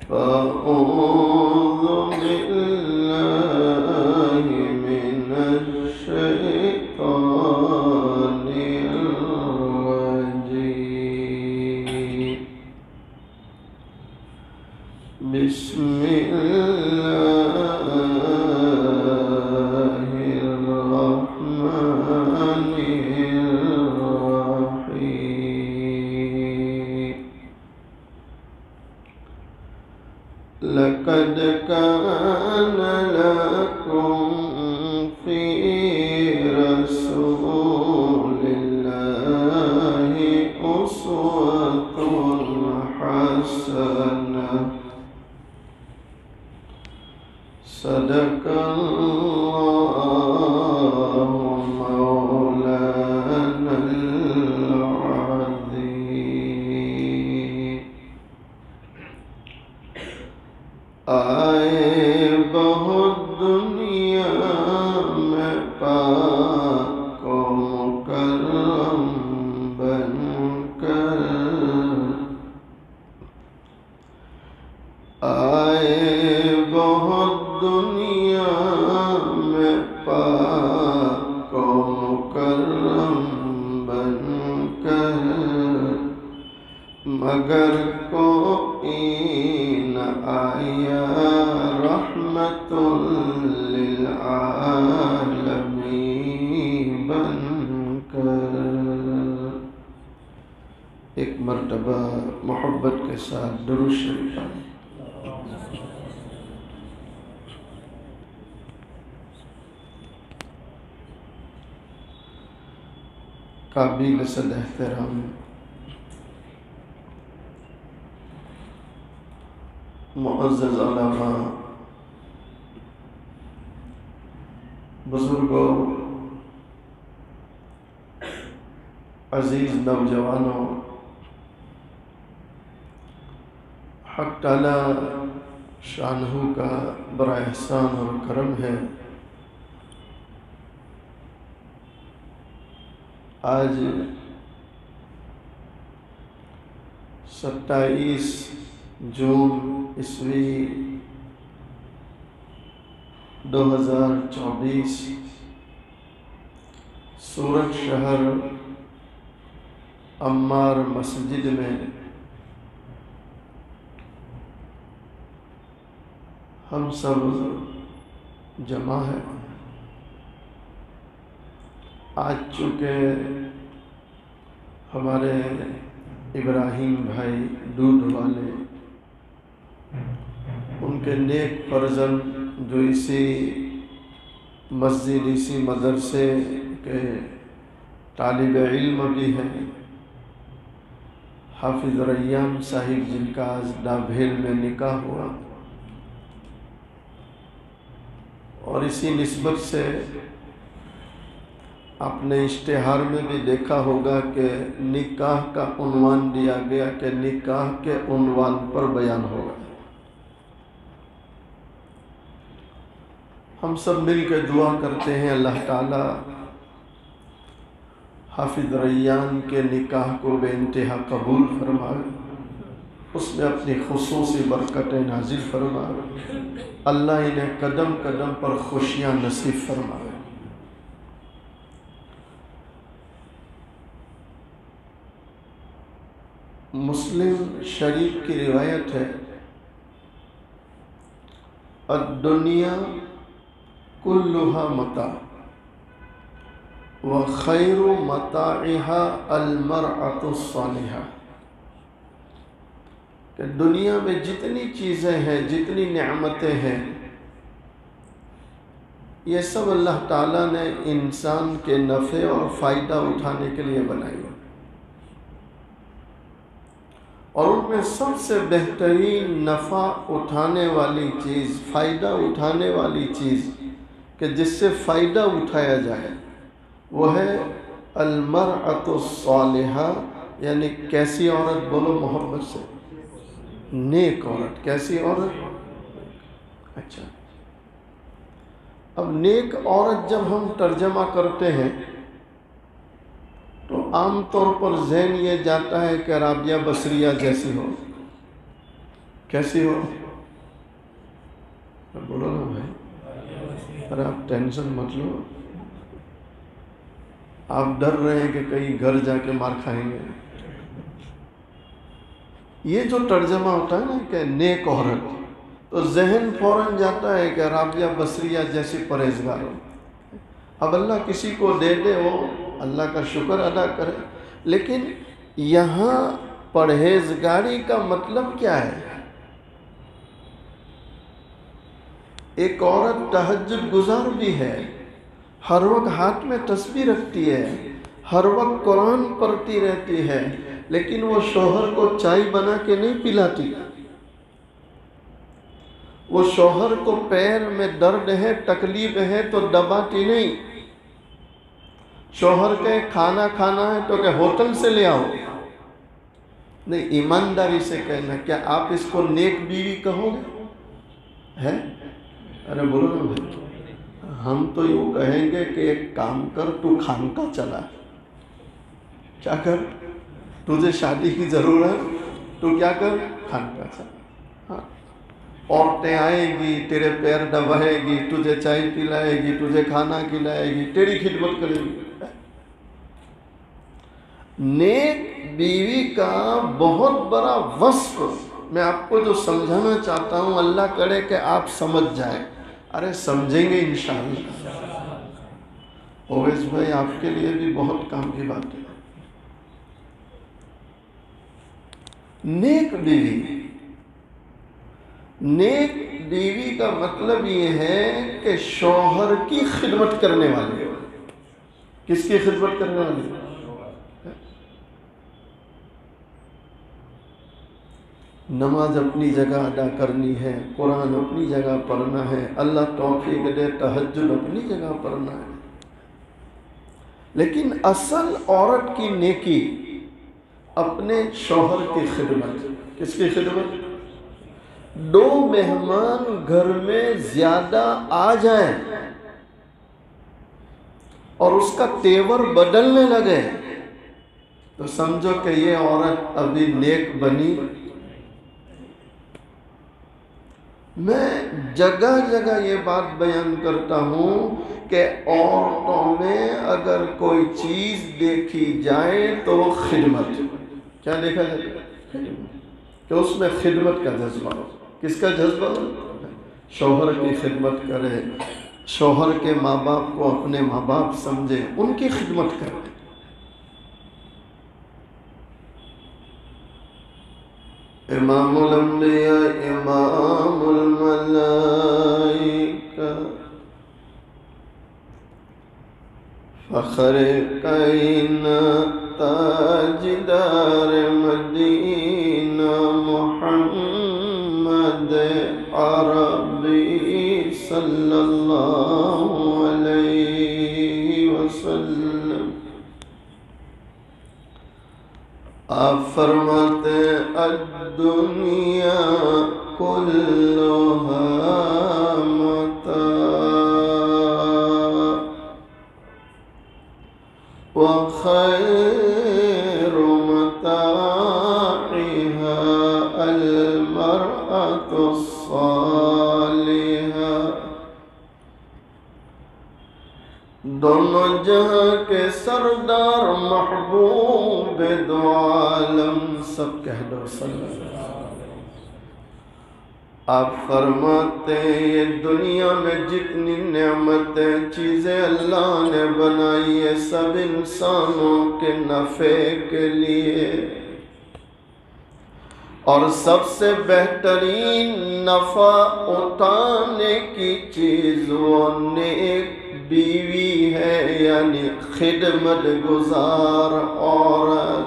فأعوذ بالله من الشيطان الرجيم. بسم الله الرحمن الرحيم. لقد كان لكم في رسول الله أسوة حسنة. صدق الله مولانا العظيم. آئے بہت دنیا میں پاک و مکرم بن کر، آئے بہت دنیا میں پاک و مکرم بن کر، مگر کوئی نہ آیا رحمت للعالمین بن کر۔ ایک مرتبہ محبت کے ساتھ درود شریف پڑھیں۔ قابل صد احترام معزز علماء، بزرگوں، عزیز نوجوانوں، حق تعالی شانہ کا بڑا احسان اور کرم ہے، آج 27 جون عیسوی 2024 سورت شہر عمار مسجد میں ہم سب جمع ہیں۔ آج چونکہ ہمارے ابراہیم بھائی دودھ والے، ان کے نیک فرزند جو اسی مسجد، اسی مدرسے کے طالب علم بھی ہیں، حافظ ریان صاحب، جن کا آج ڈابھیل میں نکاح ہوا، اور اسی نسبت سے آپ نے اشتہار میں بھی دیکھا ہوگا کہ نکاح کا عنوان دیا گیا کہ نکاح کے عنوان پر بیان ہوگا۔ ہم سب مل کے دعا کرتے ہیں اللہ تعالی حافظ ریان کے نکاح کو بے انتہا قبول فرمائے، اس میں اپنی خصوصی برکتیں نازل فرمائے، اللہ انہیں قدم قدم پر خوشیاں نصیب فرمائے۔ مسلم شریف کی روایت ہے، الدنیا کلها متاع وخیر متاعها المرأة الصالحة، کہ دنیا میں جتنی چیزیں ہیں، جتنی نعمتیں ہیں، یہ سب اللہ تعالیٰ نے انسان کے نفع اور فائدہ اٹھانے کے لیے بنائی، اور ان میں سب سے بہترین نفع اٹھانے والی چیز، فائدہ اٹھانے والی چیز کہ جس سے فائدہ اٹھایا جائے، وہ ہے المرأة الصالحہ، یعنی کیسی عورت؟ بولو محبت سے، نیک عورت۔ کیسی عورت؟ اچھا، اب نیک عورت جب ہم ترجمہ کرتے ہیں تو عام طور پر ذہن یہ جاتا ہے کہ رابعہ بصریہ جیسی ہو، کیسی ہو؟ بولو نا بھائی، ارے آپ ٹینشن مت لو، آپ ڈر رہے ہیں کہ کہیں گھر جا کے مار کھائیں گے۔ یہ جو ترجمہ ہوتا ہے نا کہ نیک عورت، تو ذہن فوراً جاتا ہے کہ رابعہ بصریہ جیسی پرہیزگار ہو۔ اب اللہ کسی کو دے دے وہ اللہ کا شکر ادا کرے، لیکن یہاں پرہیزگاری کا مطلب کیا ہے؟ ایک عورت تہجد گزار بھی ہے، ہر وقت ہاتھ میں تسبیح رکھتی ہے، ہر وقت قرآن پڑھتی رہتی ہے، لیکن وہ شوہر کو چائے بنا کے نہیں پلاتی، وہ شوہر کو پیر میں درد ہے، تکلیف ہے تو دباتی نہیں، شوہر کے کھانا کھانا ہے تو کہ ہوٹل سے لے آؤ، نہیں، ایمانداری سے کہنا۔ کیا آپ اس کو نیک بیوی کہو گے؟ ہے؟ ارے بولو نا بھائی، ہم تو یوں کہیں گے کہ ایک کام کر، تو خانقاہ چلا، کیا کر؟ تجھے شادی کی ضرورت، تو کیا کر؟ خانقاہ چلا۔ ہاں، عورتیں آئیں گی، تیرے پیر دبائے گی، تجھے چائے پلائے گی، تجھے کھانا کھلائے گی، تیری خدمت کرے گی۔ نیک بیوی کا بہت بڑا وصف میں آپ کو جو سمجھانا چاہتا ہوں، اللہ کرے کہ آپ سمجھ جائیں۔ ارے سمجھیں گے انشاءاللہ۔ اویس بھائی، آپ کے لیے بھی بہت کام کی بات ہے۔ نیک بیوی، نیک بیوی کا مطلب یہ ہے کہ شوہر کی خدمت کرنے والی۔ کس کی خدمت کرنے والی؟ نماز اپنی جگہ ادا کرنی ہے، قرآن اپنی جگہ پڑھنا ہے، اللہ توفیق دے تہجد اپنی جگہ پڑھنا ہے، لیکن اصل عورت کی نیکی اپنے شوہر کی خدمت۔ کس کی خدمت؟ دو مہمان گھر میں زیادہ آ جائیں اور اس کا تیور بدلنے لگے تو سمجھو کہ یہ عورت ابھی نیک بنی۔ میں جگہ جگہ یہ بات بیان کرتا ہوں کہ عورتوں میں اگر کوئی چیز دیکھی جائے تو وہ خدمت۔ کیا دیکھا جائے؟ کہ اس میں خدمت کا جذبہ ہو۔ کس کا جذبہ ہو؟ شوہر کی خدمت کرے، شوہر کے ماں باپ کو اپنے ماں باپ سمجھے، ان کی خدمت کرے۔ امام الانبیاء، امام الملائکہ، فخر کائنات، تاجدار مدینہ، محمد عربی صلی اللہ علیہ وسلم۔ آپ فرماتے ہیں الدنیا کلھا متاع وخیر متاعها المرأة الصالحة۔ دونوں جہاں کے سردار محبوب دو عالم، سب کہہ دو صلی اللہ علیہ وسلم۔ آپ فرماتے ہیں یہ دنیا میں جتنی نعمتیں چیزیں اللہ نے بنائی ہے سب انسانوں کے نفع کے لیے، اور سب سے بہترین نفع اٹھانے کی چیز وہ نیک بیوی ہے، یعنی خدمت گزار عورت۔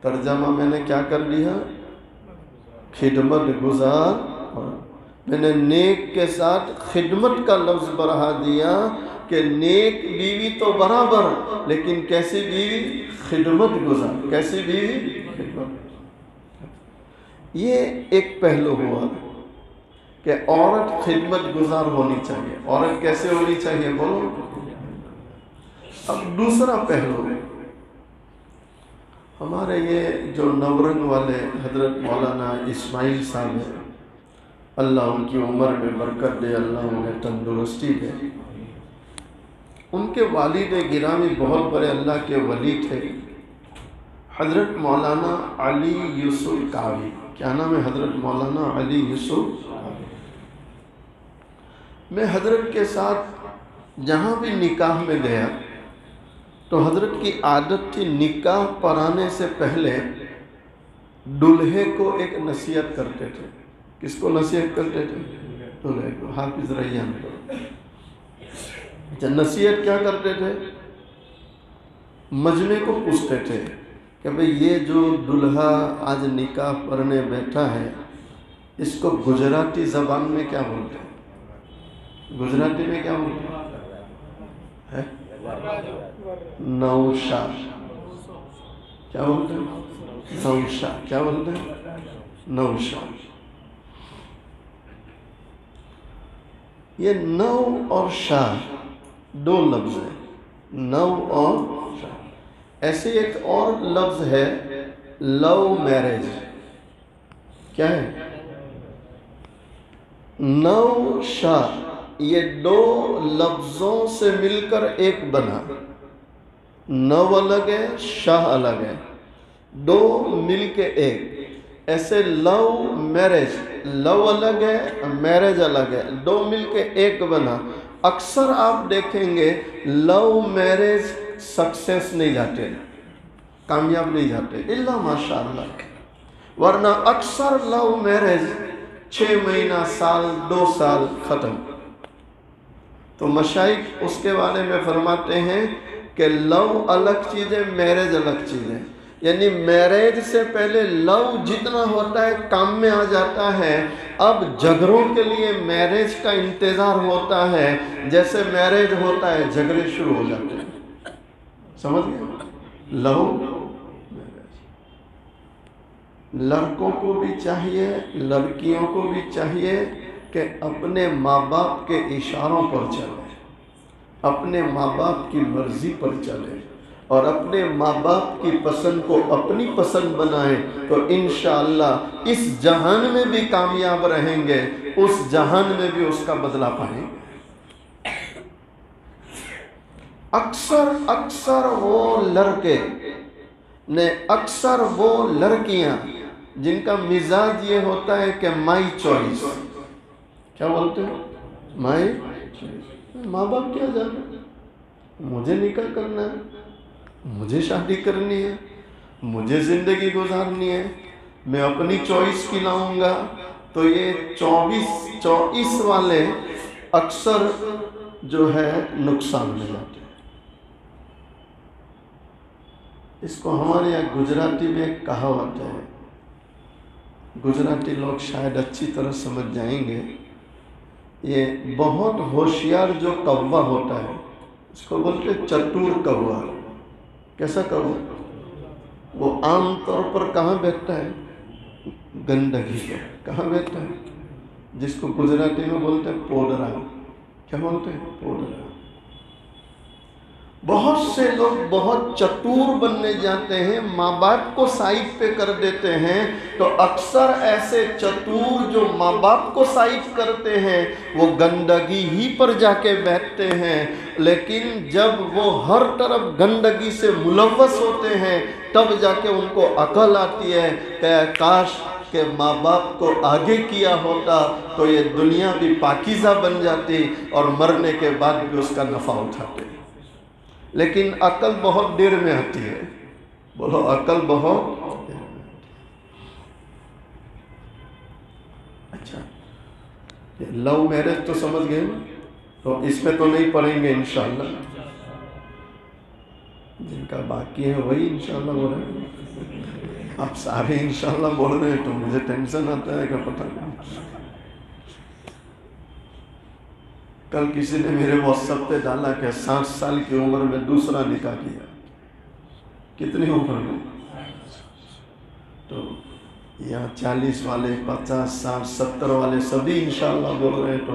ترجمہ میں نے کیا کر دیا؟ خدمت گزار عورت۔ میں نے نیک کے ساتھ خدمت کا لفظ بڑھا دیا کہ نیک بیوی تو برابر، لیکن کیسی بیوی؟ خدمت گزار۔ کیسی بیوی؟ خدمت۔ یہ ایک پہلو ہوا کہ عورت خدمت گزار ہونی چاہیے۔ عورت کیسے ہونی چاہیے بولو؟ اب دوسرا پہلو، ہمارے یہ جو نورنگ والے حضرت مولانا اسماعیل صاحب ہیں، اللہ ان کی عمر میں برکت دے، اللہ انہیں تندرستی دے۔ ان کے والد گرامی بہت بڑے اللہ کے ولی تھے، حضرت مولانا علی یوسف کاوی۔ کیا نام ہے؟ حضرت مولانا علی یوسف کاوی۔ میں حضرت کے ساتھ جہاں بھی نکاح میں گیا تو حضرت کی عادت تھی نکاح پڑھانے سے پہلے دلہے کو ایک نصیحت کرتے تھے۔ کس کو نصیحت کرتے تھے؟ دلہے کو، حافظ ریان کو۔ نصیحت کیا کرتے تھے؟ مجمع کو پوچھتے تھے کہ بھئی یہ جو دلہا آج نکاح پڑھنے بیٹھا ہے اس کو گجراتی زبان میں کیا بولتے ہیں؟ گجراتی میں کیا بولتے ہیں؟ نوشا۔ کیا بولتے ہیں؟ نوشا۔ کیا بولتے ہیں؟ نوشا۔ یہ نو اور شاہ دو لفظ ہیں، نو اور شاہ۔ ایسے ایک اور لفظ ہے لو میرج۔ کیا ہے؟ نو شاہ، یہ دو لفظوں سے مل کر ایک بنا۔ نو الگ ہے، شاہ الگ ہے، دو مل کے ایک۔ ایسے لو میرج، لو الگ ہے، میرج الگ ہے، دو مل کے ایک بنا۔ اکثر آپ دیکھیں گے لو میرج سکسیس نہیں جاتے، کامیاب نہیں جاتے، الا ماشاءاللہ، ورنہ اکثر لو میرج 6 مہینہ، سال، 2 سال ختم۔ تو مشائخ اس کے بارے میں فرماتے ہیں کہ لو الگ چیز ہے، میرج الگ چیز ہے۔ یعنی میرج سے پہلے لو جتنا ہوتا ہے کام میں آ جاتا ہے، اب جھگڑوں کے لیے میرج کا انتظار ہوتا ہے، جیسے میرج ہوتا ہے جھگڑے شروع ہو جاتے ہیں۔ سمجھ گئے؟ Love marriage. لڑکوں کو بھی چاہیے، لڑکیوں کو بھی چاہیے کہ اپنے ماں باپ کے اشاروں پر چلیں، اپنے ماں باپ کی مرضی پر چلیں، اور اپنے ماں باپ کی پسند کو اپنی پسند بنائیں، تو انشاءاللہ اس جہان میں بھی کامیاب رہیں گے، اس جہان میں بھی اس کا بدلہ پائیں گے۔ اکثر وہ لڑکے نے، اکثر وہ لڑکیاں جن کا مزاج یہ ہوتا ہے کہ مائی چوائس۔ کیا بولتے ہیں؟ My choice. ماں باپ کیا جانے، مجھے نکاح کرنا ہے، مجھے شادی کرنی ہے، مجھے زندگی گزارنی ہے، میں اپنی چوائس کی لاؤں گا۔ تو یہ 24 والے اکثر جو ہے نقصان میں جاتے ہیں۔ اس کو ہمارے یہاں گجراتی میں ایک کہاوت ہے، گجراتی لوگ شاید اچھی طرح سمجھ جائیں گے۔ یہ بہت ہوشیار جو کوا ہوتا ہے اس کو بولتے چتور کوا۔ کیسا کوا؟ وہ عام طور پر کہاں بیٹھتا ہے؟ گندگی پر۔ کہاں بیٹھتا ہے؟ جس کو گجراتی میں بولتے ہیں پوڈرا۔ کیا بولتے ہیں؟ پوڈرا۔ بہت سے لوگ بہت چتور بننے جاتے ہیں، ماں باپ کو سائڈ پہ کر دیتے ہیں، تو اکثر ایسے چتور جو ماں باپ کو سائڈ کرتے ہیں وہ گندگی ہی پر جا کے بیٹھتے ہیں۔ لیکن جب وہ ہر طرف گندگی سے ملوث ہوتے ہیں تب جا کے ان کو عقل آتی ہے کہ کاش کہ ماں باپ کو آگے کیا ہوتا تو یہ دنیا بھی پاکیزہ بن جاتی اور مرنے کے بعد بھی اس کا نفع اٹھاتے۔ لیکن عقل بہت دیر میں آتی ہے۔ بولو عقل بہت دیر میں آتی ہے۔ اچھا، لو میرج تو سمجھ گئے، تو اس پہ تو نہیں پڑھیں گے انشاءاللہ، جن کا باقی ہے وہی انشاءاللہ بول رہے ہیں۔ آپ سارے انشاءاللہ بول رہے ہیں تو مجھے ٹینشن آتا ہے کہ پتہ نہیں۔ کل کسی نے میرے واٹس ایپ پہ ڈالا کہ 60 سال کی عمر میں دوسرا نکاح کیا۔ کتنی عمر میں؟ تو یہاں 40 والے، 50، 60، 70 والے سبھی انشاءاللہ بول رہے ہیں۔ تو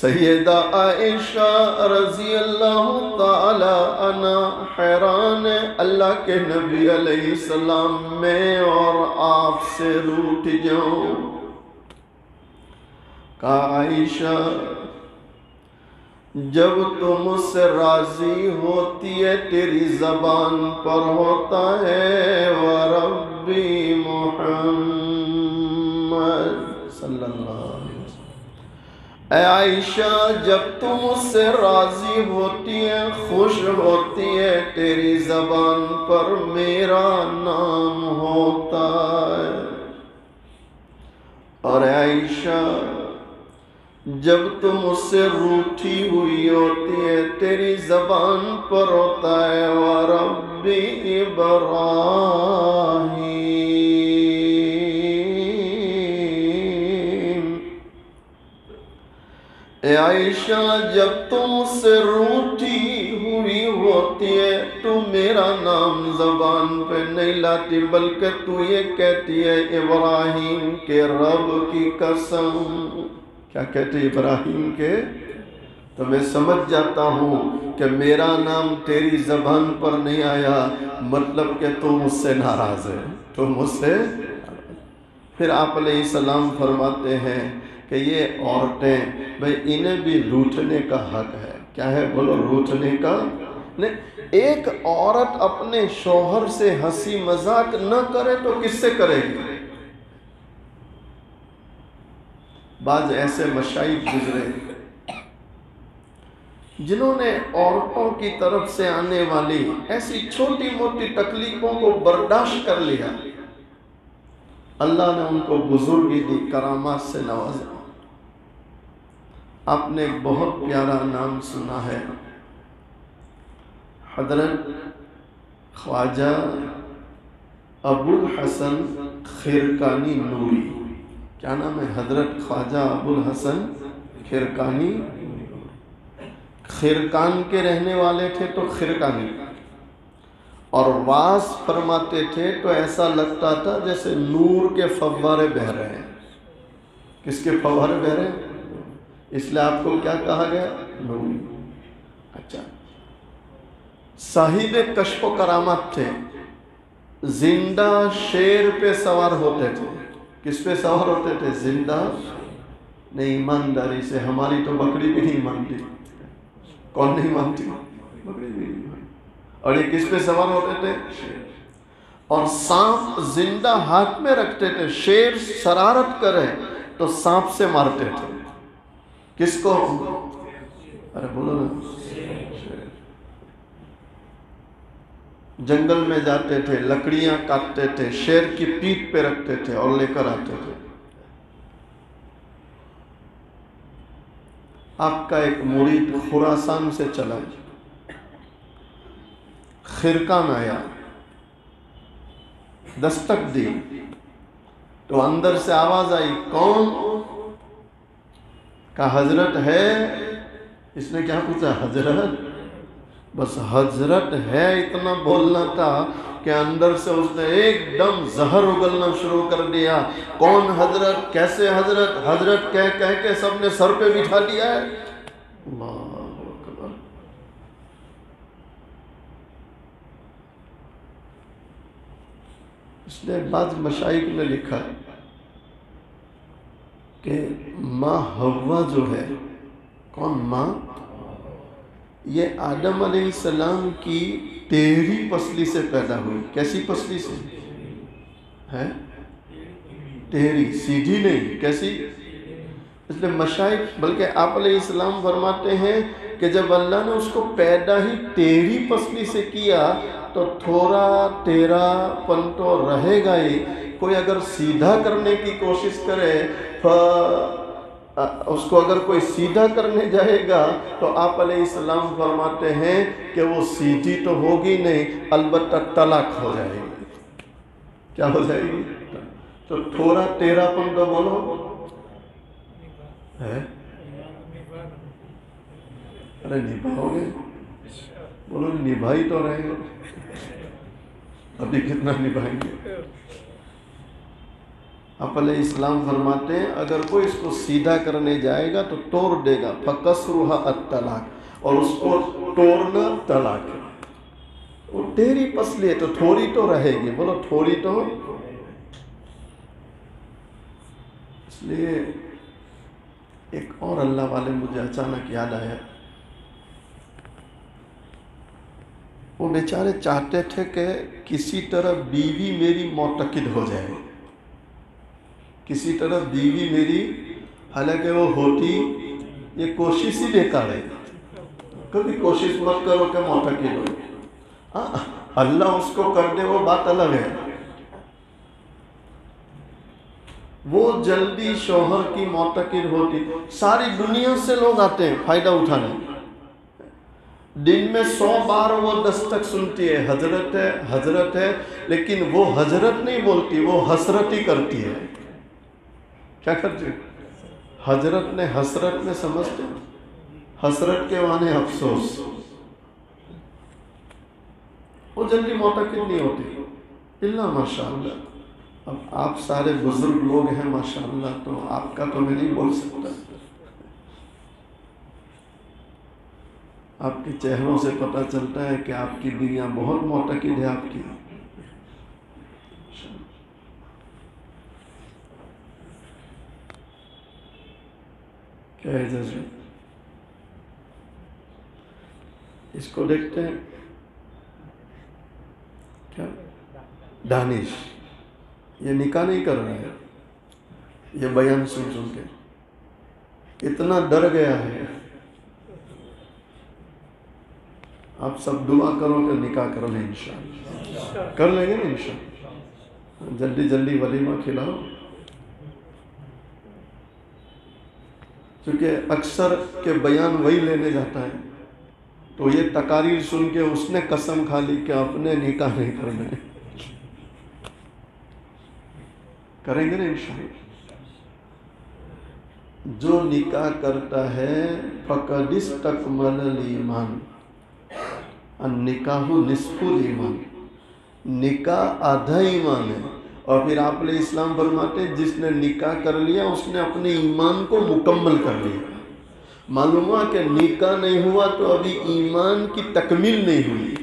سیدہ عائشہ رضی اللہ تعالی عنہ حیران ہے، اللہ کے نبی علیہ السلام میں اور آپ سے روٹھ جاؤں۔ کہا عائشہ جب تم مجھ سے راضی ہوتی ہے تیری زبان پر ہوتا ہے وَرَبِّ محمد صلی اللہ علیہ وسلم۔ اے عائشہ جب تم مجھ سے راضی ہوتی ہے، خوش ہوتی ہے، تیری زبان پر میرا نام ہوتا ہے۔ اور اے عائشہ جب تم مجھ سے روٹھی ہوئی ہوتی ہے، تیری زبان پر ہوتا ہے وَرَبِّ ابراہیم۔ اے عائشہ جب تم مجھ سے روٹھی ہوئی ہوتی ہے تو میرا نام زبان پہ نہیں لاتی، بلکہ تو یہ کہتی ہے ابراہیم کے رب کی قسم۔ کیا کہتے ابراہیم کے؟ تو میں سمجھ جاتا ہوں کہ میرا نام تیری زبان پر نہیں آیا، مطلب کہ تو مجھ سے ناراض ہے، تو مجھ سے۔ پھر آپ علیہ السلام فرماتے ہیں کہ یہ عورتیں بھئی انہیں بھی روٹھنے کا حق ہے۔ کیا ہے بولو؟ روٹھنے کا نہیں۔ ایک عورت اپنے شوہر سے ہنسی مذاق نہ کرے تو کس سے کرے گی؟ بعض ایسے مشائخ گزرے جنہوں نے عورتوں کی طرف سے آنے والی ایسی چھوٹی موٹی تکلیفوں کو برداشت کر لیا، اللہ نے ان کو بزرگی دی، کرامات سے نوازا۔ آپ نے ایک بہت پیارا نام سنا ہے، حضرت خواجہ ابو الحسن خرقانی نوری۔ کیا نام ہے؟ حضرت خواجہ ابو الحسن خرقانی۔ خرقان کے رہنے والے تھے تو خرقانی، اور واز فرماتے تھے تو ایسا لگتا تھا جیسے نور کے فوارے بہہ رہے ہیں۔ کس کے فوارے بہہ رہے ہیں؟ اس لیے آپ کو کیا کہا گیا؟ نوری۔ اچھا، صاحب کشف و کرامات تھے، زندہ شیر پہ سوار ہوتے تھے۔ کس پہ سوار ہوتے تھے؟ زندہ نہیں، ایمانداری سے، ہماری تو بکری بھی نہیں مانتی۔ کون نہیں مانتی؟ بکری بھی نہیں مانتی۔ اور یہ کس پہ سوار ہوتے تھے؟ اور سانپ زندہ ہاتھ میں رکھتے تھے، شیر شرارت کرے تو سانپ سے مارتے تھے۔ کس کو؟ ارے بولو نا۔ جنگل میں جاتے تھے، لکڑیاں کاٹتے تھے، شیر کی پیٹھ پہ رکھتے تھے اور لے کر آتے تھے۔ آپ کا ایک مرید خراسان سے چلا، خرقان آیا، دستک دی تو اندر سے آواز آئی، کون؟ کہا حضرت ہے۔ اس نے کیا پوچھا؟ حضرت۔ بس حضرت ہے اتنا بولنا تھا کہ اندر سے اس نے ایک دم زہر اگلنا شروع کر دیا۔ کون حضرت؟ کیسے حضرت؟ حضرت کہہ کے سب نے سر پہ بٹھا دیا ہے۔ اللہ اکبر۔ اس نے بعض مشائخ نے لکھا کہ ماں حوا جو ہے، کون ماں؟ یہ آدم علیہ السلام کی ٹیڑھی پسلی سے پیدا ہوئی۔ کیسی پسلی سے ہے؟ ٹیڑھی، سیدھی نہیں، کیسی؟ اس لیے مشائخ بلکہ آپ علیہ السلام فرماتے ہیں کہ جب اللہ نے اس کو پیدا ہی ٹیڑھی پسلی سے کیا تو تھوڑا ٹیڑھا پن تو رہے گا ہی۔ کوئی اگر سیدھا کرنے کی کوشش کرے اس کو اگر کوئی سیدھا کرنے جائے گا تو آپ علیہ السلام فرماتے ہیں کہ وہ سیدھی تو ہوگی نہیں، البتہ طلاق ہو جائے گی۔ کیا ہو جائے گی؟ تو تھوڑا ٹیڑھا پن تو بولو ہے؟ ارے نبھاؤ گے؟ بولو نبھائی تو رہے گا، ابھی کتنا نبھائیں گے؟ آپ علیہ السلام فرماتے ہیں اگر کوئی اس کو سیدھا کرنے جائے گا تو توڑ دے گا، فَقَصْرُهَا الطلاق، اور اس کو توڑنا طلاق ہے۔ وہ ٹیڑھی پسلی ہے تو تھوڑی تو رہے گی، بولو تھوڑی تو۔ اس لیے ایک اور اللہ والے مجھے اچانک یاد آیا، وہ بیچارے چاہتے تھے کہ کسی طرح بیوی میری معتقد ہو جائے، کسی طرح بیوی میری، حالانکہ وہ ہوتی، یہ کوشش ہی بیکار ہے، کبھی کوشش مت کرو کہ معتقد ہو، ہاں اللہ اس کو کر دے وہ بات الگ ہے۔ وہ جلدی شوہر کی معتقد ہوتی، ساری دنیا سے لوگ آتے ہیں فائدہ اٹھانے، دن میں 100 بار وہ دستک سنتی ہے، حضرت ہے حضرت ہے، لیکن وہ حضرت نہیں بولتی، وہ حسرت ہی کرتی ہے۔ کیا کرتی ہے؟ حضرت نے حسرت میں سمجھتے ہیں، حسرت کے معنی افسوس۔ وہ جلدی معتقد نہیں ہوتی اللہ ماشاءاللہ۔ اب آپ سارے بزرگ لوگ ہیں ماشاءاللہ، تو آپ کا تو میں نہیں بول سکتا، آپ کے چہروں سے پتہ چلتا ہے کہ آپ کی بیویاں بہت معتقد ہے آپ کی۔ کیا ہے جیسے اس کو دیکھتے ہیں کیا دانش، یہ نکاح نہیں کر رہا ہے، یہ بیان سن سن کے اتنا ڈر گیا ہے۔ آپ سب دعا کرو کہ نکاح کر لیں انشاءاللہ، کر لیں گے نا انشاءاللہ، جلدی جلدی ولیمہ کھلاؤ، کیونکہ اکثر کے بیان وہی لینے جاتا ہے تو یہ تقاریر سن کے اس نے قسم کھا لی کہ اپنے نکاح نہیں کرنے، کریں گے نا انشاءاللہ۔ جو نکاح کرتا ہے فقد استکمل الایمان، النکاح نصف الایمان، نکاح آدھا ایمان ہے۔ اور پھر آپ علیہ السلام فرماتے ہیں جس نے نکاح کر لیا اس نے اپنے ایمان کو مکمل کر لیا۔ معلوم ہوا کہ نکاح نہیں ہوا تو ابھی ایمان کی تکمیل نہیں ہوئی۔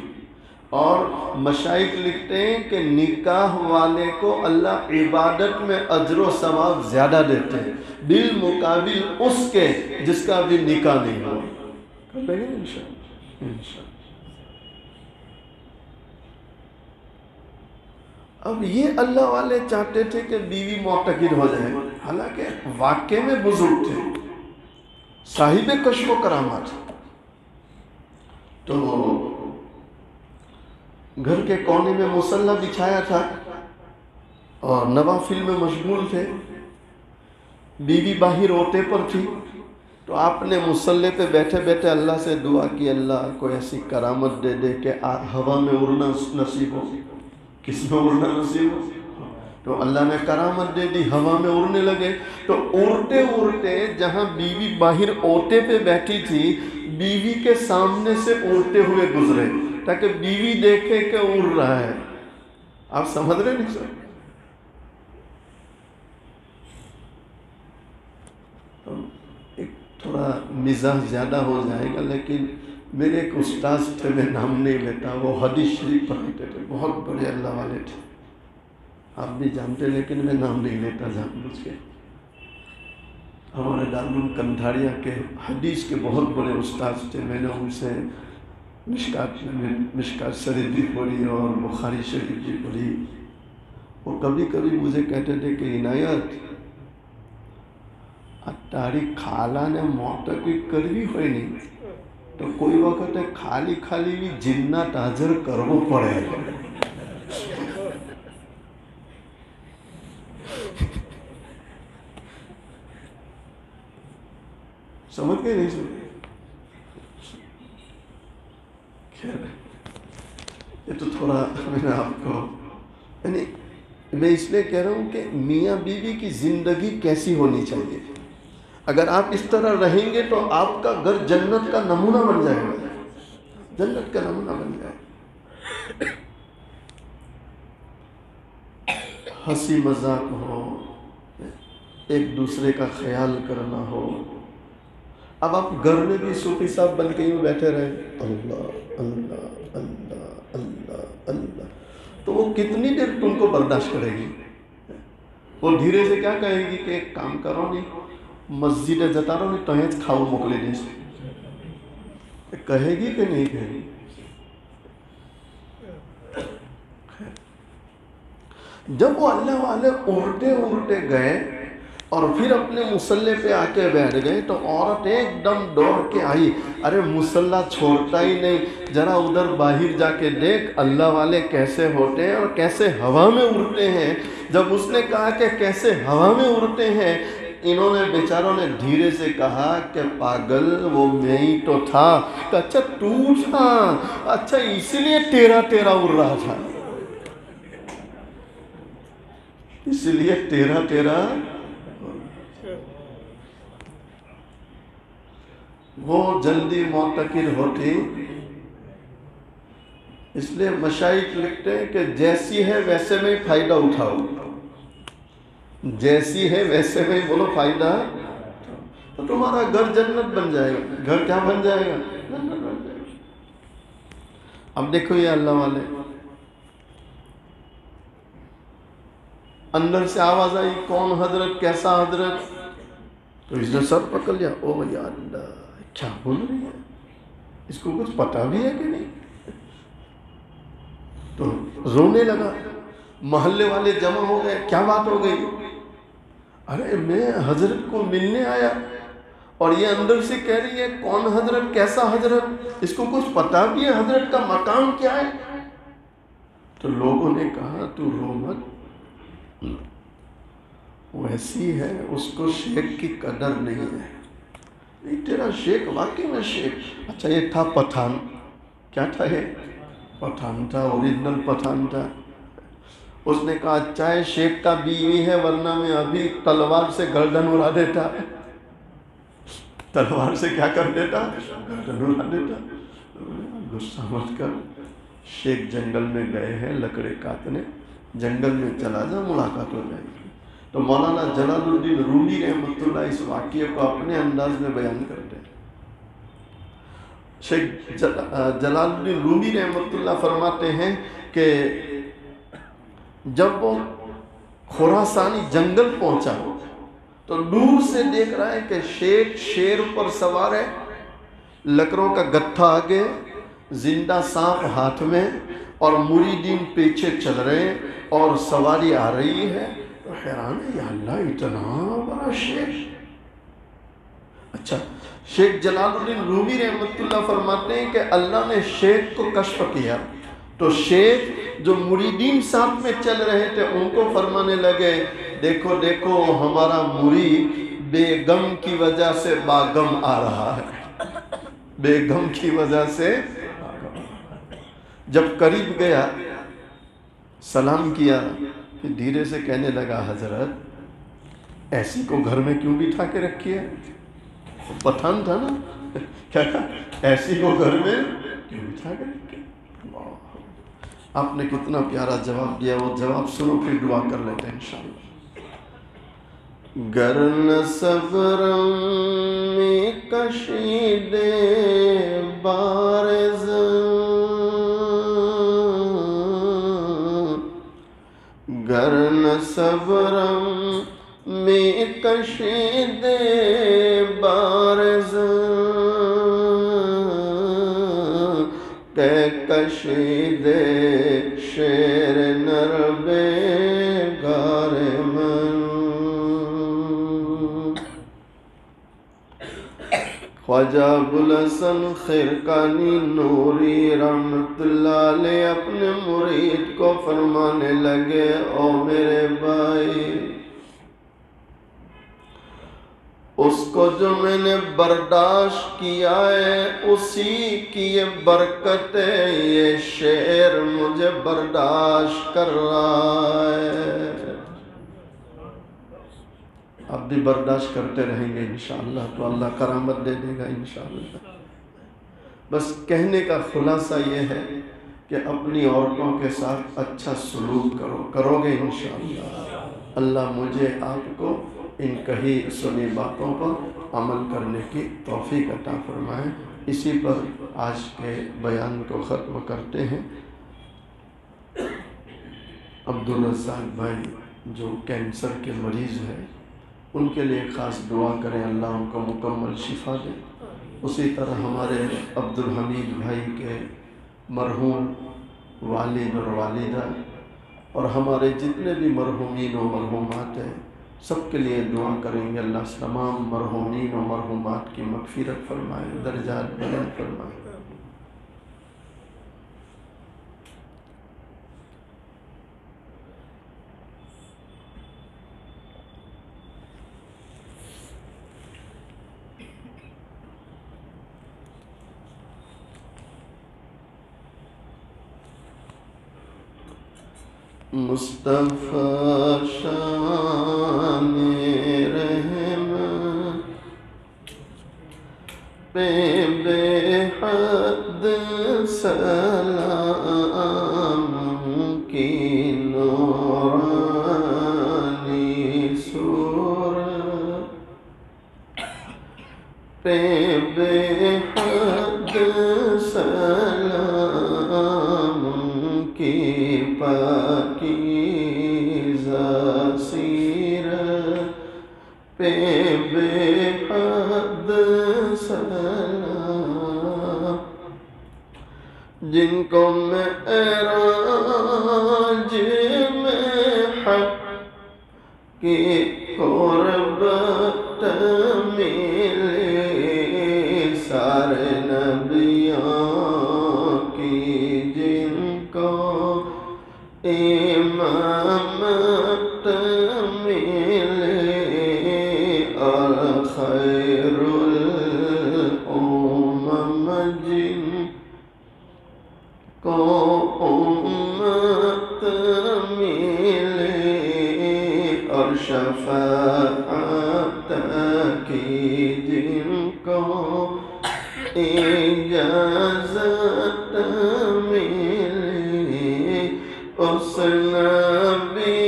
اور مشائخ لکھتے ہیں کہ نکاح والے کو اللہ عبادت میں اجر و ثواب زیادہ دیتے ہیں بالمقابل اس کے جس کا ابھی نکاح نہیں ہوا۔ کر لیں گے انشاءاللہ۔ اب یہ اللہ والے چاہتے تھے کہ بیوی معتقد ہو جائے، حالانکہ واقع میں بزرگ تھے، صاحب کشف و کرامات۔ تو گھر کے کونے میں مصلی بچھایا تھا اور نوافل میں مشغول تھے، بیوی باہر اوٹے پر تھی، تو آپ نے مصلی پہ بیٹھے بیٹھے اللہ سے دعا کی اللہ کو ایسی کرامت دے دے کہ ہوا میں اڑنا نصیب ہو۔ کس میں اڑنا نصیب ہو؟ تو اللہ نے کرامت دے دی، ہوا میں اڑنے لگے۔ تو اڑتے اڑتے جہاں بیوی باہر اوٹے پہ بیٹھی تھی، بیوی کے سامنے سے اڑتے ہوئے گزرے تاکہ بیوی دیکھے کہ اڑ رہا ہے۔ آپ سمجھ رہے نہیں سر؟ ایک تھوڑا مزاح زیادہ ہو جائے گا، لیکن میرے ایک استاذ تھے، میں نام نہیں لیتا، وہ حدیث شریف پڑھاتے تھے، بہت بڑے اللہ والے تھے، آپ بھی جانتے، لیکن میں نام نہیں لیتا جان بوجھ کے۔ ہمارے دارالعلوم کندھاڑیا کے حدیث کے بہت بڑے استاذ تھے، میں نے ان سے مشکات شریف بھی پڑھی اور بخاری شریف بھی پڑھی۔ وہ کبھی کبھی مجھے کہتے تھے کہ عنایت تاری خالہ نے معتقد کرવી હોય ને તો કોઈ વખતે ખાલી ખાલી બી જિન્નાત હાજર કરવો પડે۔ سمجھ گئے نہیں سمجھ؟ خیر یہ تو تھوڑا میں نے آپ کو، یعنی میں اس لیے کہہ رہا ہوں کہ میاں بیوی کی زندگی کیسی ہونی چاہیے۔ اگر آپ اس طرح رہیں گے تو آپ کا گھر جنت کا نمونہ بن جائے گا، جنت کا نمونہ بن جائے گا۔ ہنسی مذاق ہو، ایک دوسرے کا خیال کرنا ہو. اب آپ گھر میں بھی صوفی صاحب بن کے یوں بیٹھے رہے, اللہ اللہ اللہ اللہ اللہ, تو وہ کتنی دیر تم کو برداشت کرے گی؟ وہ دھیرے سے کیا کہے گی کہ ایک کام کرو نہیں, مسجد جتا رہو نہیں تو ہیچ کھاؤ موکلے نہیں سے, کہے گی کہ نہیں کہے گی؟ جب وہ اللہ والے اڑتے گئے اور پھر اپنے مصلح پہ آ کے بیٹھ گئے تو عورت ایک دم دوڑ کے آئی, ارے مصلح چھوڑتا ہی نہیں, ذرا ادھر باہر جا کے دیکھ اللہ والے کیسے ہوتے ہیں اور کیسے ہوا میں اڑتے ہیں. جب اس نے کہا کہ کیسے ہوا میں اڑتے ہیں, انہوں نے بیچاروں نے دھیرے سے کہا کہ پاگل وہ میں ہی تو تھا. اچھا تو تھا, اچھا اسی لیے تیرا اڑ رہا تھا, اسی لیے تیرا. وہ جلدی معتقد ہوتی, اس لیے مشائخ لکھتے ہیں کہ جیسی ہے ویسے میں فائدہ اٹھاؤ, جیسی ہے ویسے میں بولو فائدہ, تو تمہارا گھر جنت بن جائے گا. گھر کیا بن جائے گا؟ جنت بن جائے گا. اب دیکھو یہ اللہ والے, اندر سے آواز آئی کون حضرت, کیسا حضرت, تو اس نے سر پکڑ لیا, او یا اللہ کیا بول رہی ہے, اس کو کچھ پتا بھی ہے کہ نہیں, تو رونے لگا. محلے والے جمع ہو گئے, کیا بات ہو گئی؟ ارے میں حضرت کو ملنے آیا اور یہ اندر سے کہہ رہی ہے کون حضرت, کیسا حضرت, اس کو کچھ پتا بھی ہے حضرت کا مقام کیا ہے؟ تو لوگوں نے کہا تو رو مت, ویسی ہے, اس کو شیخ کی قدر نہیں ہے. نہیں تیرا شیخ واقعی میں شیخ. اچھا یہ تھا پٹھان, کیا تھا یہ؟ پٹھان تھا, اوریجنل پٹھان تھا. اس نے کہا اچھا ہے شیخ کا بیوی ہے, ورنہ میں ابھی تلوار سے گردن اڑا دیتا. تلوار سے کیا کر دیتا؟ گردن اڑا دیتا. غصہ مت کر, شیخ جنگل میں گئے ہیں لکڑے کاٹنے, جنگل میں چلا جا, ملاقات ہو جائے گی. تو مولانا جلال الدین رومی رحمۃ اللہ اس واقعے کو اپنے انداز میں بیان کرتے ہیں. شیخ جلال الدین رومی رحمۃ اللہ فرماتے ہیں کہ جب وہ خراسانی جنگل پہنچا تو دور سے دیکھ رہا ہے کہ شیخ شیر پر سوار ہے, لکڑوں کا گتھا آگے, زندہ سانپ ہاتھ میں, اور مریدین پیچھے چل رہے ہیں اور سواری آ رہی ہے. تو حیران ہے, یا اللہ اتنا بڑا شیخ. اچھا شیخ جلال الدین رومی رحمۃ اللہ فرماتے ہیں کہ اللہ نے شیخ کو کشف کیا تو شیخ جو مریدین ساتھ میں چل رہے تھے ان کو فرمانے لگے, دیکھو دیکھو ہمارا مرید بے غم کی وجہ سے باغم آ رہا ہے, بے غم کی وجہ سے. جب قریب گیا سلام کیا, پھر دھیرے سے کہنے لگا حضرت ایسی کو گھر میں کیوں بٹھا کے رکھی ہے؟ پٹھان تھا نا, کیا کہا ایسی کو گھر میں کیوں بٹھا کے رکھی؟ آپ نے کتنا پیارا جواب دیا, وہ جواب سنو پھر دعا کر لیتے ہیں انشاءاللہ. گر نہ صبرم میں کشیدے بارز, گر نہ صبرم میں کشیدے بارز, کہ کشیدے شیر نر بے گار من. خواجہ ابوالحسن خرقانی نوری رحمت اللہ علیہ اپنے مرید کو فرمانے لگے, او میرے بھائی اس کو جو میں نے برداشت کیا ہے اسی کی یہ برکت ہے, یہ شعر مجھے برداشت کر رہا ہے. آپ بھی برداشت کرتے رہیں گے انشاءاللہ تو اللہ کرامت دے دے گا انشاءاللہ. بس کہنے کا خلاصہ یہ ہے کہ اپنی عورتوں کے ساتھ اچھا سلوک کرو گے انشاءاللہ. اللہ مجھے آپ کو ان کہی سنی باتوں پر عمل کرنے کی توفیق عطا فرمائے۔ اسی پر آج کے بیان کو ختم کرتے ہیں۔ عبدالرزاق بھائی جو کینسر کے مریض ہیں، ان کے لیے خاص دعا کریں، اللہ ان کو مکمل شفا دے۔ اسی طرح ہمارے عبدالحمید بھائی کے مرحوم والد اور والدہ اور ہمارے جتنے بھی مرحومین و مرحومات ہیں، سب کے لیے دعا کریں گے، اللہ تمام مرحومین و مرحومات کی مغفرت فرمائے، درجات بلند فرمائے۔ مصطفیٰ شان رحمت پہ بے حد سلام کی نورانی صورت پہ بے حد سلام کی پاکیزہ سیرت پہ بے حد سلام، جن کو معراج میں حق کی قربت ملی، سارے نبیوں کی جن کو امامت ملی، اور خیر الامم جن کو امت ملی، اور شفاعت کی جن کو اجازت ملی، اس نبی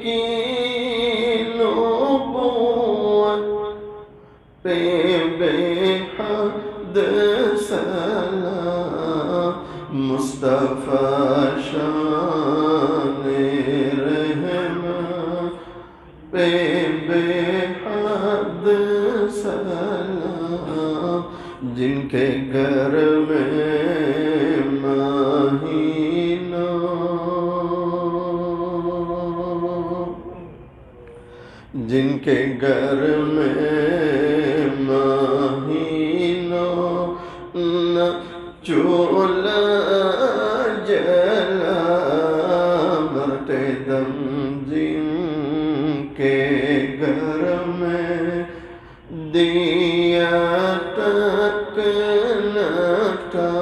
کی نبوت پہ بے حد سلام، مصطفیٰ شان رحمت پہ بے حد سلام، جن کے گھر میں مہینوں جن کے گھر میں مہینوں نہ چولہا جلا، مرتے دم جن کے گھر میں دیا تک نہ تھا،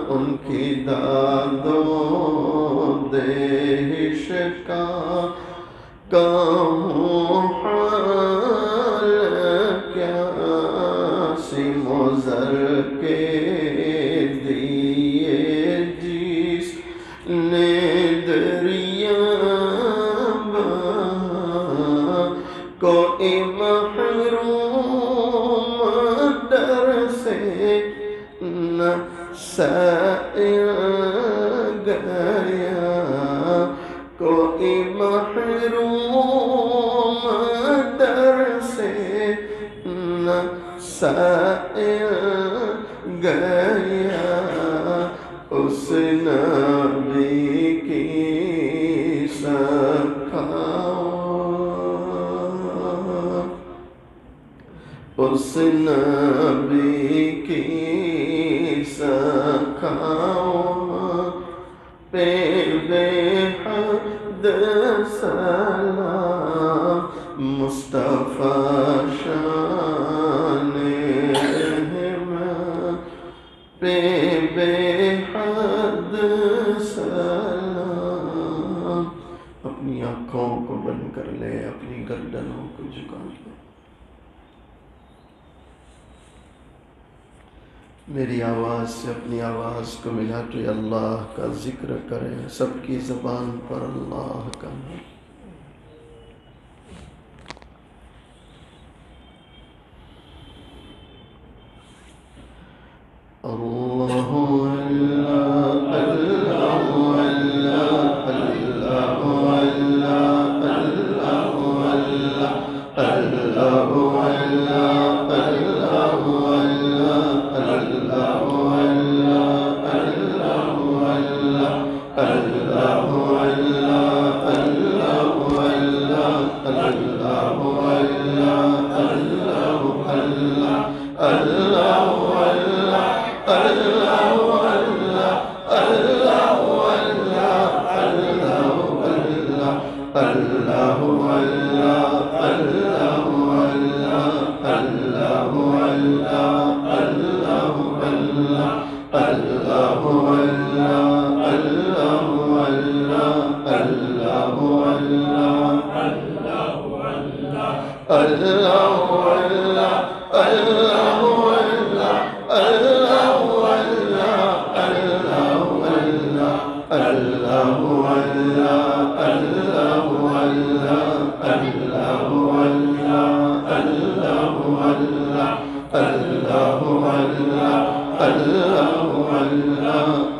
ان کی داد و دہش کا کہوں حال کیا، سیم و زر کے دیے جس نے دریا بہا، کوئی محروم در سے نہ سائل گیا، کوئی محروم در سے نہ سائل گیا، اس نبی کی سخاوت، اس نبی کی سخاوت پہ بے حد سلام، مصطفیٰ شان رحمت پہ بے حد سلام۔ اپنی آنکھوں کو بند کر لے، اپنی گردنوں کو جھکا لے۔ میری آواز سے اپنی آواز کو ملاتے اللہ کا ذکر کریں، سب کی زبان پر اللہ کا نام۔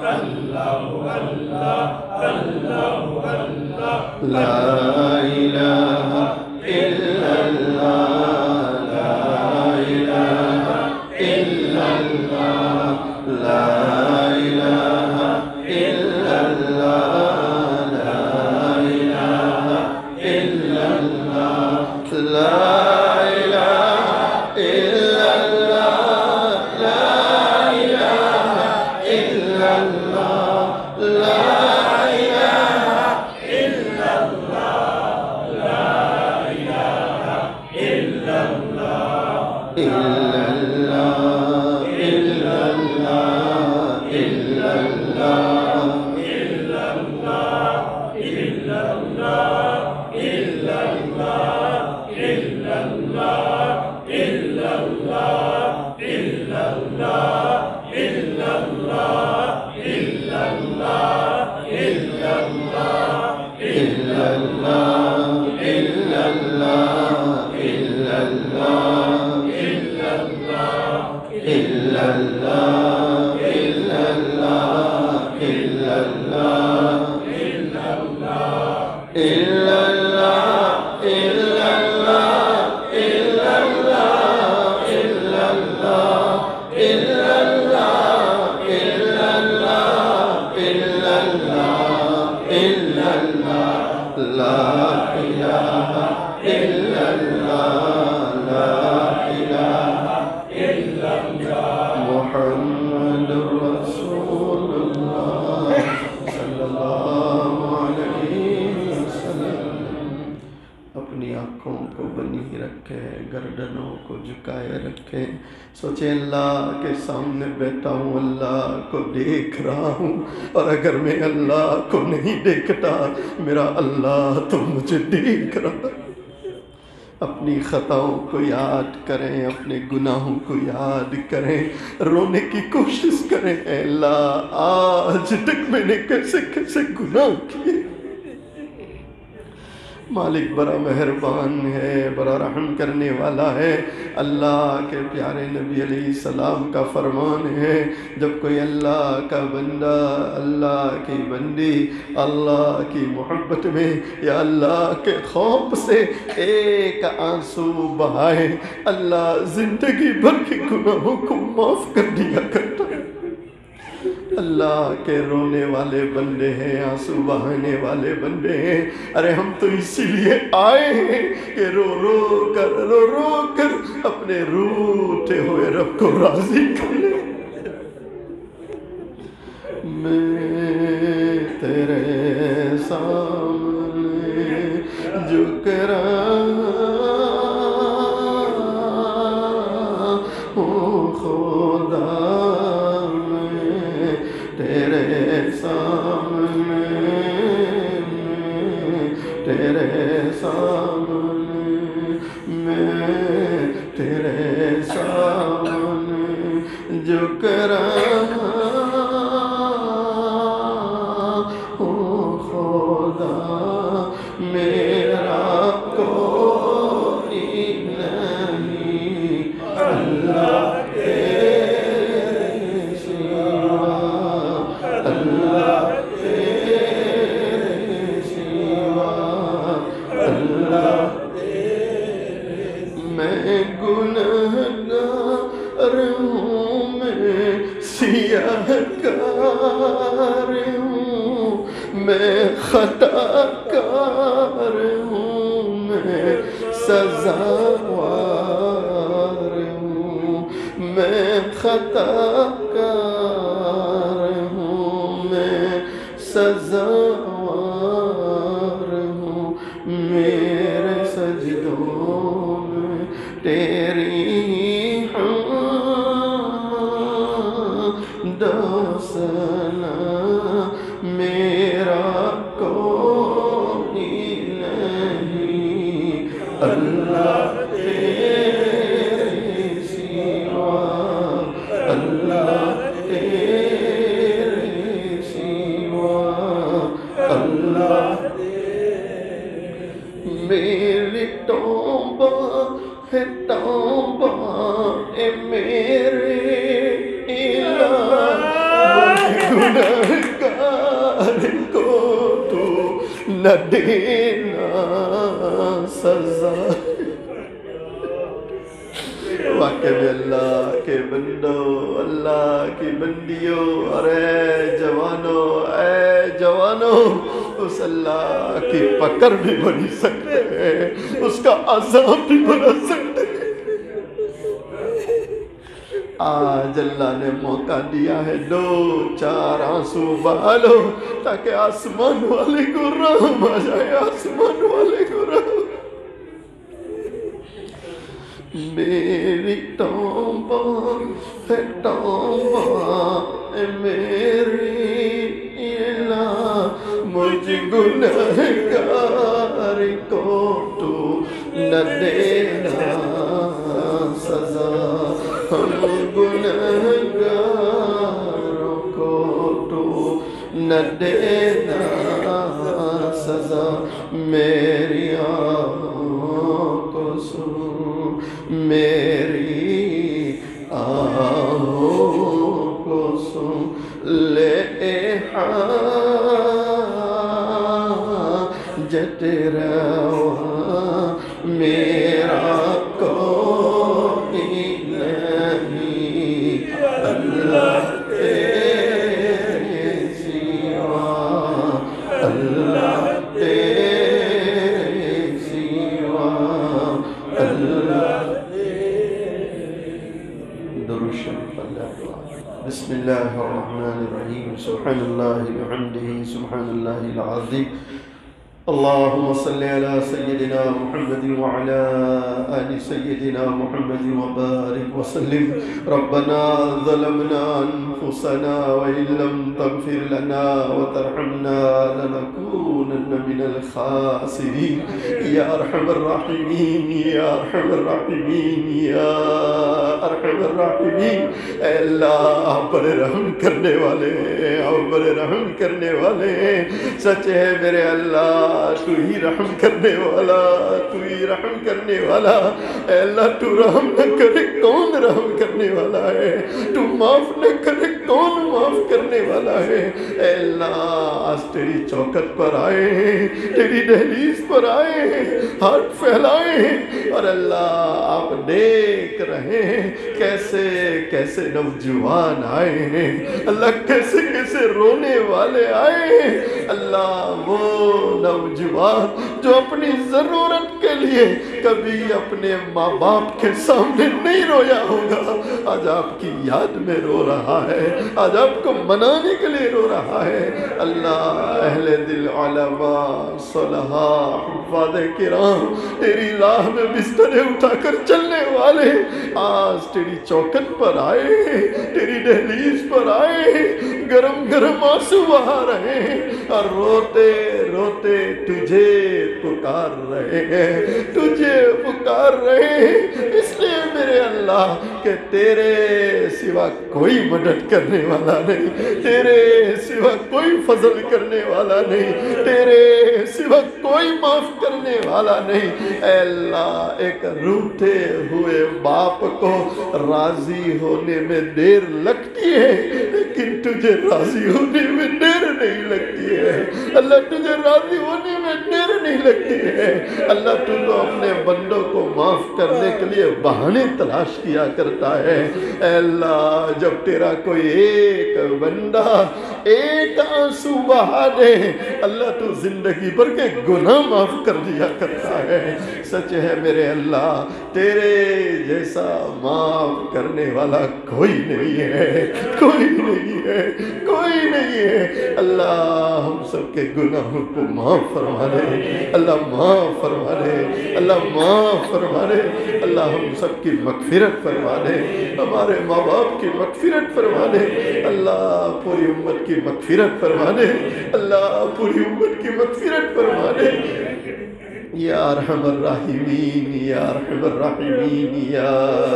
لا الہ الا اللہ، لا الہ الا اللہ، لا الہ الا اللہ، لا الہ الا اللہ، لا الہ الا اللہ، لا الہ الا اللہ، لا گردنوں کو جھکائے رکھے، سوچے اللہ کے سامنے بیٹھا ہوں، اللہ کو دیکھ رہا ہوں، اور اگر میں اللہ کو نہیں دیکھتا میرا اللہ تو مجھے دیکھ رہا۔ اپنی خطاؤں کو یاد کریں، اپنے گناہوں کو یاد کریں، رونے کی کوشش کریں، اے اللہ آج تک میں نے کیسے کیسے گناہ کیے۔ مالک بڑا مہربان ہے، بڑا رحم کرنے والا ہے۔ اللہ کے پیارے نبی علیہ السلام کا فرمان ہے، جب کوئی اللہ کا بندہ، اللہ کی بندی اللہ کی محبت میں یا اللہ کے خوف سے ایک آنسو بہائے، اللہ زندگی بھر کے گناہوں کو معاف کر دیا کرتا ہے۔ اللہ کے رونے والے بندے ہیں، آنسو بہانے والے بندے ہیں۔ ارے ہم تو اسی لیے آئے ہیں کہ رو رو کر اپنے روٹے ہوئے رب کو راضی کر لیں۔ میں تیرے سامنے جھک رہا ہوں خدا، تیرے سامنے میں تیرے سامنے جھک رہا ہوں خدا، میرا کوئی نہیں اللہ کار ہوں، میں خطا کار ہوں، میں سزاوار ہوں، میں خطا کار ہوں، میں سزاوار ہوں، میرے سجدوں میں تیری دوسنا، میرا کوئی نہیں اللہ تیرے سوا، اللہ تیرے سوا، اللہ میری توبہ ہے توبہ اے میرے الہ، گنہگار کو تو نہ دینا سزا۔ واقع میں اللہ کے بندو، اللہ کی بندیوں، اور اے جوانوں، اس اللہ کی پکڑ بھی بن سکتے ہیں، اس کا عذاب بھی بنا سکتے ہیں۔ آج اللہ نے موقع دیا ہے، 2-4 آنسو بہا لو تاکہ آسمان والے کو رحم آ جائے، آسمان والے کو رحم۔ میری توبہ ہے توبہ میری الہ، مجھ گنہگار کو تو نہ دینا سزا، ہم گنہگاروں کو تو نہ دینا سزا، میری آہوں کو سن، میری آہوں کو سن، لے حاجت روا میرا کوئی نہیں، اللہ تیرے سوا، اللہ تیرے سوا، اللہ۔ درود شریف اللہ۔ بسم اللہ الرحمن الرحیم، سبحان اللہ بحمدہ، سبحان اللہ العظیم۔ اللہم صلی علی سیدنا محمد وعلی آل سیدنا محمد وبارک وسلم۔ ربنا ظلمنا انفسنا وإن لم تغفر لنا وترحمنا لنكونن من الخاسرین۔ یا ارحم الراحمین، یا ارحم الراحمین، یا ارحم الراحمین۔ اے اللہ آپ بڑے رحم کرنے والے ہیں، آپ بڑے رحم کرنے والے ہیں، سچ ہے میرے اللہ تو ہی رحم کرنے والا، تو ہی رحم کرنے والا۔ اے اللہ تو رحم نہ کرے کون رحم کرنے والا ہے، تو معاف نہ کرے کون معاف کرنے والا ہے۔ اے اللہ آج تیری چوکٹ پر آئے ہیں، تیری دہلیز پر آئے ہیں، ہاتھ پھیلائے ہیں، اور اللہ آپ دیکھ رہے ہیں کیسے کیسے نوجوان آئے ہیں، اللہ کیسے کیسے رونے والے آئے ہیں۔ اللہ وہ نوجوان جو اپنی ضرورت کے لیے کبھی اپنے ماں باپ کے سامنے نہیں رویا ہوگا، آج آپ کی یاد میں رو رہا ہے، آج آپ کو منانے کے لیے رو رہا ہے۔ اللہ اہل دل علماء صلحاء حفاظ کرام تیری راہ میں بسترے اٹھا کر چلنے والے آج تیری چوکٹ پر آئے ہیں، تیری دہلیز پر آئے ہیں، گرم گرم آنسو بہا رہے ہیں، اور روتے روتے تجھے پکار رہے ہیں، تجھے پکار رہے ہیں، اس لیے میرے اللہ کہ تیرے سوا کوئی مدد کرنے والا نہیں، تیرے سوا کوئی فضل کرنے والا نہیں، تیرے سوا کوئی معاف کرنے والا نہیں۔ اے اللہ ایک روٹے ہوئے باپ کو راضی ہونے میں دیر لگتی ہے، لیکن تجھے راضی ہونے میں دیر نہیں لگتی ہے۔ اللہ تجھے راضی ہونے میں دیر نہیں لگتی ہے۔ اللہ تو اپنے بندوں کو معاف کرنے کے لیے بہانے تلاش کیا کرتا ہے۔ اے اللہ جب تیرا کوئی ایک بندہ ایک آنسو بہا دے، اللہ تو زندگی بھر کے گناہ معاف کر دیا کرتا ہے۔ سچ ہے میرے اللہ تیرے جیسا معاف کرنے والا کوئی نہیں ہے، کوئی نہیں ہے، کوئی نہیں ہے۔ اللہ ہم سب کے گناہوں کو معاف فرما دے، اللہ معاف فرما دے، اللہ معاف فرما دے، اللہ ہم سب کی مغفرت فرما دے، ہمارے ماں باپ کی مغفرت فرما دے، اللہ پوری امت کی مغفرت فرما دے، اللہ پوری امت کی مغفرت فرما دے۔ یا ارحم الراحمین، یا ارحم الراحمین، یا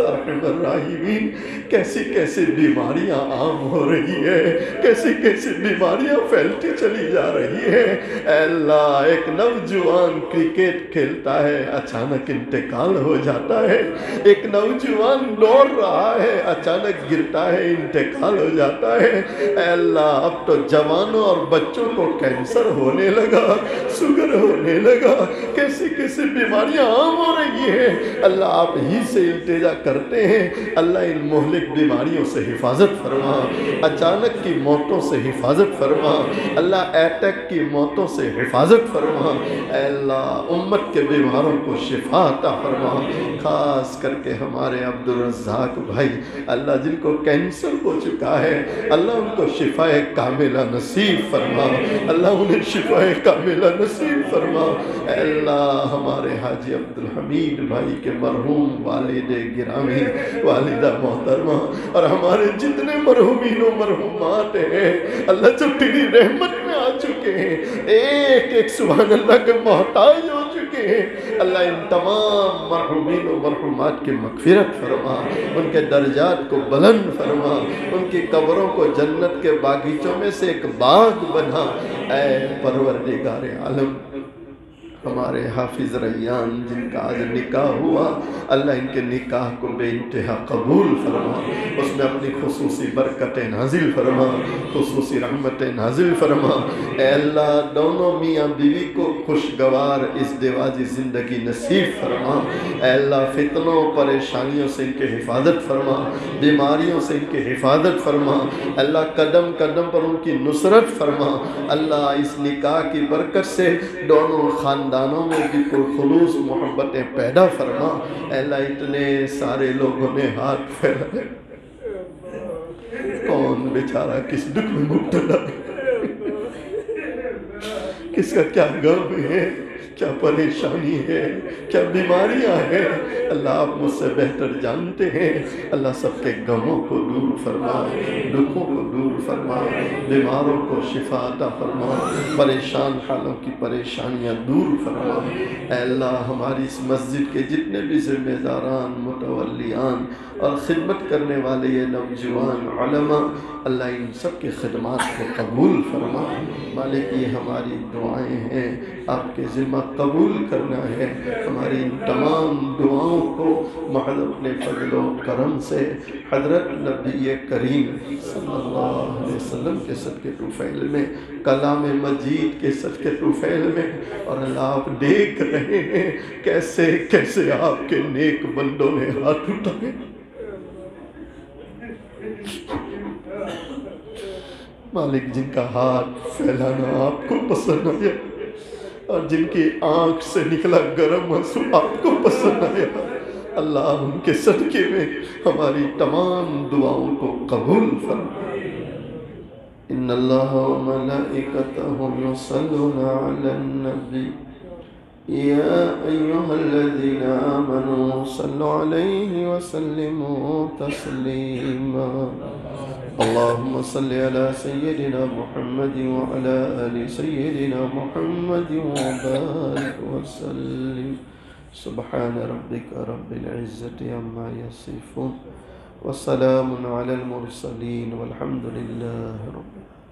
ارحم الراحمین۔ کیسی کیسی بیماریاں عام ہو رہی ہے، کیسی کیسی بیماریاں پھیلتی چلی جا رہی ہے۔ اے اللہ، ایک نوجوان کرکٹ کھیلتا ہے، اچانک انتقال ہو جاتا ہے۔ ایک نوجوان دوڑ رہا ہے، اچانک گرتا ہے، انتقال ہو جاتا ہے۔ اے اللہ، اب تو جوانوں اور بچوں کو کینسر ہونے لگا، شوگر ہونے لگا، کیسی کیسی بیماریاں عام ہو رہی ہیں۔ اللہ آپ ہی سے التجا کرتے ہیں، اللہ ان مہلک بیماریوں سے حفاظت فرما، اچانک کی موتوں سے حفاظت فرما، اللہ اٹیک کی موتوں سے حفاظت فرما۔ اے اللہ، امت کے بیماروں کو شفا عطا فرما، خاص کر کے ہمارے عبدالرزاق بھائی، اللہ جن کو کینسر ہو چکا ہے، اللہ ان کو شفا کاملہ نصیب فرما، اللہ انہیں شفا کاملہ نصیب فرما۔ اے اللہ، ہمارے حاجی عبدالحمید بھائی کے مرحوم والد گرامی، والدہ محترمہ اور ہمارے جتنے مرحومین و مرحومات ہیں، اللہ جو تیری رحمت میں آ چکے ہیں، ایک ایک سبحان اللہ کے محتاج ہو چکے ہیں، اللہ ان تمام مرحومین و مرحومات کی مغفرت فرما، ان کے درجات کو بلند فرما، ان کی قبروں کو جنت کے باغیچوں میں سے ایک باغ بنا۔ اے پروردگار عالم، ہمارے حافظ ریان جن کا آج نکاح ہوا، اللہ ان کے نکاح کو بے انتہا قبول فرما، اس میں اپنی خصوصی برکتیں نازل فرما، خصوصی رحمتیں نازل فرما۔ اے اللہ، دونوں میاں بیوی کو خوشگوار ازدواجی زندگی نصیب فرما۔ اے اللہ، فتنوں پریشانیوں سے ان کے حفاظت فرما، بیماریوں سے ان کی حفاظت فرما۔ اللہ، قدم قدم پر ان کی نصرت فرما۔ اللہ، اس نکاح کی برکت سے دونوں خاندانوں میں بھی خلوص محبتیں پیدا فرما۔ اے اللہ، اتنے سارے لوگوں نے ہاتھ پھیلائے، کون بیچارہ کس دکھ میں مبتلا ہے، کس کا کیا غم ہے، کیا پریشانی ہے، کیا بیماریاں ہیں، اللہ آپ مجھ سے بہتر جانتے ہیں۔ اللہ سب کے غموں کو دور فرما، دکھوں کو دور فرما، بیماروں کو شفا عطا فرما، پریشان حالوں کی پریشانیاں دور فرما۔ اے اللہ، ہماری اس مسجد کے جتنے بھی ذمہ داران، متولیان اور خدمت کرنے والے یہ نوجوان علماء، اللہ ان سب کی خدمات کو قبول فرما۔ مالک، یہ ہماری دعائیں ہیں، آپ کے ذمہ قبول کرنا ہے۔ ہماری ان تمام دعاؤں کو محض اپنے فضل و کرم سے حضرت نبی کریم صلی اللہ علیہ وسلم کے صدقے طفیل میں، کلام مجید کے صدقے طفیل میں، اور اللہ آپ دیکھ رہے ہیں کیسے کیسے آپ کے نیک بندوں نے ہاتھ اٹھائے۔ مالک، جن کا ہاتھ پھیلانا آپ کو پسند آیا اور جن کی آنکھ سے نکلا گرم آنسو آپ کو پسند آیا، اللہ ان کے صدقے میں ہماری تمام دعاؤں کو قبول فرما۔ ان اللہ و ملائکتہ یصلون علی النبی یا ایہا الذین آمنوا صلوا علیہ وسلموا تسلیما۔ اللهم صل على سيدنا محمد وعلى آل سيدنا محمد وبارك وسلم۔ سبحان ربك رب العزة عما يصفون، وسلام على المرسلين، والحمد لله رب العالمين۔